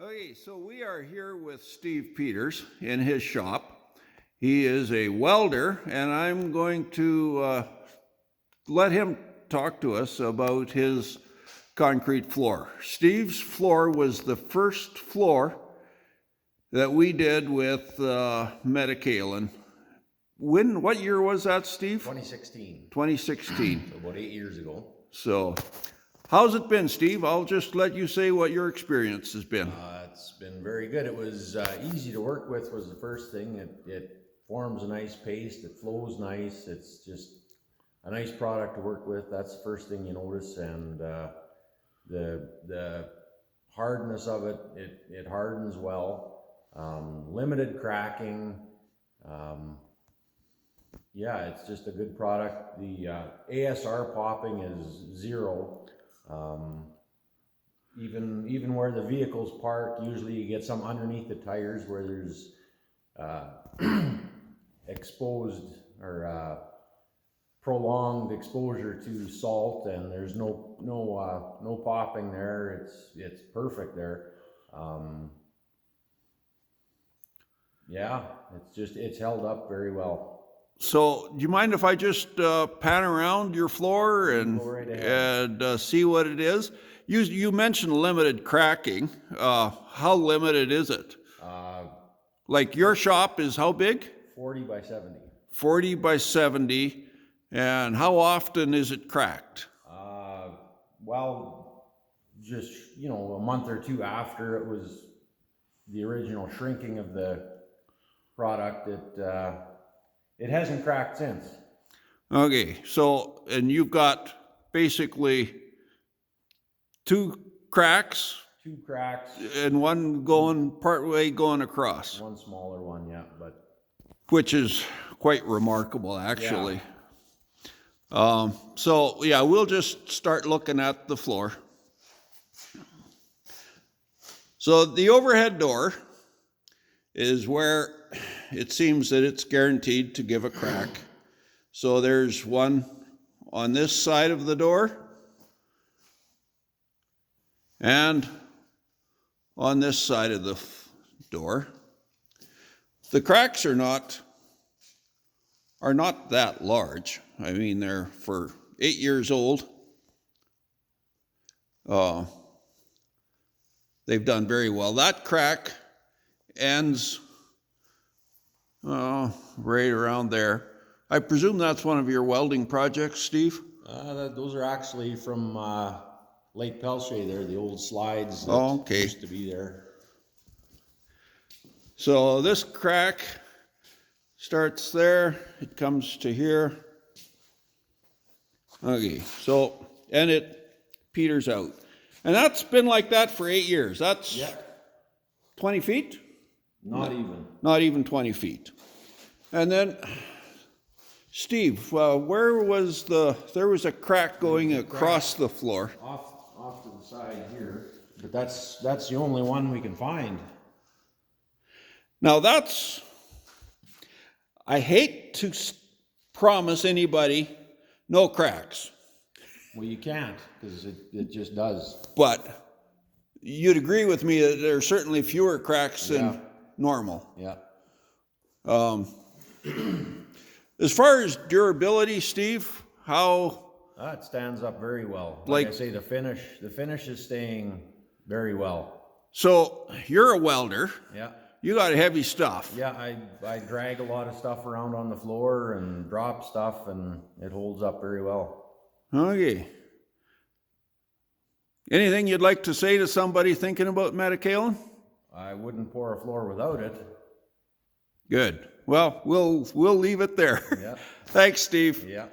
Okay, so we are here with Steve Peters in his shop. He is a welder, and I'm going to let him talk to us about his concrete floor. Steve's floor was the first floor that we did with metakaolin. What year was that, Steve? 2016. 2016. So about 8 years ago. So, how's it been, Steve? I'll just let you say what your experience has been. It's been very good. It was easy to work with was the first thing. It forms a nice paste. It flows nice. It's just a nice product to work with. That's the first thing you notice. And the hardness of it, it hardens well. Limited cracking. Yeah, it's just a good product. The ASR popping is zero. Even where the vehicles park, usually you get some underneath the tires where there's exposed or prolonged exposure to salt, and there's no popping there. It's perfect there. Yeah, it's held up very well. So, do you mind if I just pan around your floor and Go right ahead. see what it is? You mentioned limited cracking. How limited is it? Like your shop is how big? 40 by 70. 40 by 70. And how often is it cracked? Well, just, a month or two after it was the original shrinking of the product, it hasn't cracked since. Okay, so, and you've got basically two cracks Two cracks, and one partway going across, one smaller one, yeah, but which is quite remarkable, actually. So, yeah, we'll just start looking at the floor. So the overhead door is where it seems that it's guaranteed to give a crack. So there's one on this side of the door and on this side of the door. The cracks are not that large. I mean, they're for 8 years old. They've done very well. That crack ends right around there. I presume that's one of your welding projects, Steve? those are actually from Lake Pelche there, the old slides that Okay. used to be there. So this crack starts there, it comes to here. Okay, so, and it peters out. And that's been like that for 8 years. That's 20 feet? Not even. Not even 20 feet. And then, Steve, there was a crack going across the floor. Off to the side here, but that's the only one we can find. Now I hate to promise anybody no cracks, Well, you can't, because it just does. but you'd agree with me that there are certainly fewer cracks than normal. Yeah. As far as durability, Steve, how? It stands up very well. Like I say, the finish is staying very well. So you're a welder. Yeah. You got heavy stuff. Yeah, I drag a lot of stuff around on the floor and drop stuff, and it holds up very well. Okay. Anything you'd like to say to somebody thinking about metakaolin? I wouldn't pour a floor without it. Good. Well, we'll leave it there. Yeah. Thanks, Steve. Yeah.